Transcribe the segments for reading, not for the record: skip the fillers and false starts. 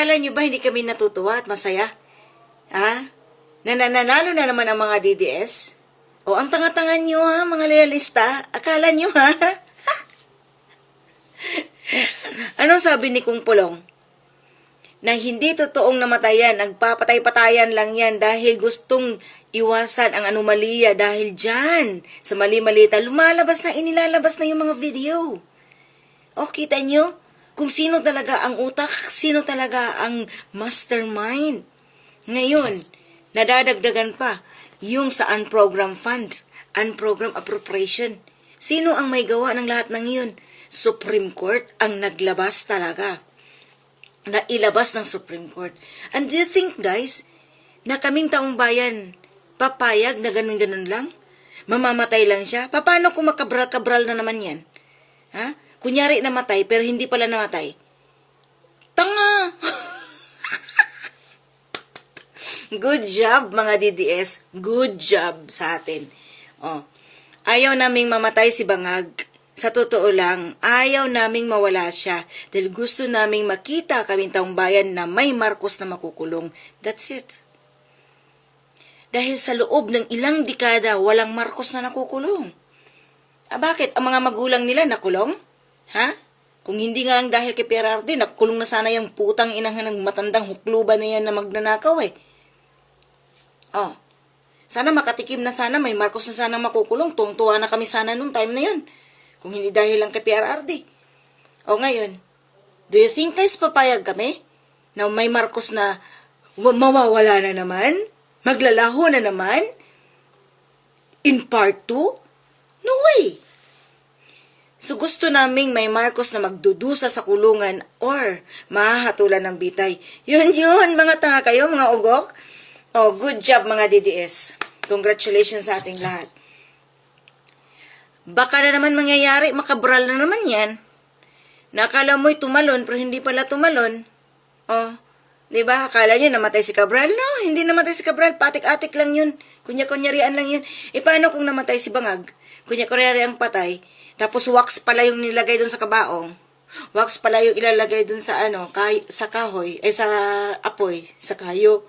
Akala nyo ba hindi kami natutuwa at masaya? Ha? Nananalo na naman ang mga DDS? O ang tanga-tanga nyo ha, mga loyalista? Akala nyo ha? Anong sabi ni Kung Pulong? Na hindi totoong namatayan, nagpapatay-patayan lang yan dahil gustong iwasan ang anomalya dahil dyan, sa mali-malita, lumalabas na, inilalabas na yung mga video. O, kita nyo? Kung sino talaga ang utak, sino talaga ang mastermind. Ngayon, nadadagdagan pa yung sa unprogrammed fund, unprogrammed appropriation. Sino ang may gawa ng lahat ng yun? Supreme Court ang naglabas talaga. Nailabas ng Supreme Court. And do you think, guys, na kaming taong bayan, papayag na ganun-ganun lang? Mamamatay lang siya? Paano kung makabral-kabral na naman yan? Ha? Kunyari namatay, pero hindi pala namatay. Tanga! Good job, mga DDS. Good job sa atin. Oh. Ayaw naming mamatay si Bangag. Sa totoo lang, ayaw naming mawala siya dahil gusto naming makita kaming taong bayan na may Marcos na makukulong. That's it. Dahil sa loob ng ilang dekada, walang Marcos na nakukulong. Bakit? Ang mga magulang nila nakulong? Ha? Kung hindi nga lang dahil kay PRRD, nakulong na sana yung putang inang ng matandang hukluban na yan na magnanakaw eh. Oh. Sana makatikim na sana, may Marcos na sana makukulong. Tuwang-tuwa na kami sana nung time na yun. Kung hindi dahil lang kay PRRD. O ngayon, do you think guys papayag kami na may Marcos na mawawala na naman? Maglalaho na naman? In part 2? No way! So gusto naming may Marcos na magdudusa sa kulungan or mahahatulan ng bitay. Yun, mga tanga kayo, mga ugok. Oh, good job mga DDS. Congratulations sa ating lahat. Baka na naman mangyayari, makabral na naman yan. Nakala mo'y tumalon, pero hindi pala tumalon. Oh, diba? Akala nyo namatay si Cabral? No, hindi namatay si Cabral. Patik-atik lang yun. Kunya-kunyarian lang yun. Paano kung namatay si Bangag? Kunya-kunyari ang patay. Tapos wax pala yung nilagay dun sa kabaong. Wax pala yung ilalagay dun sa sa kahoy, sa apoy, sa kayo.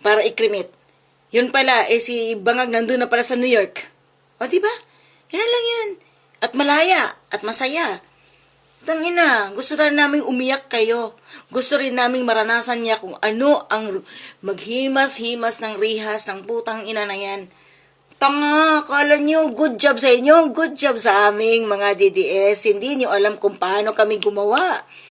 Para ikrimit. Yun pala, si Bangag nandun na pala sa New York. O, diba? Yan lang yan. At malaya. At masaya. Tangina, gusto rin namin umiyak kayo. Gusto rin namin maranasan niya kung ano ang maghimas-himas ng rihas ng putang ina na yan. Tanga, kala nyo, good job sa inyo, good job sa aming mga DDS. Hindi nyo alam kung paano kami gumawa.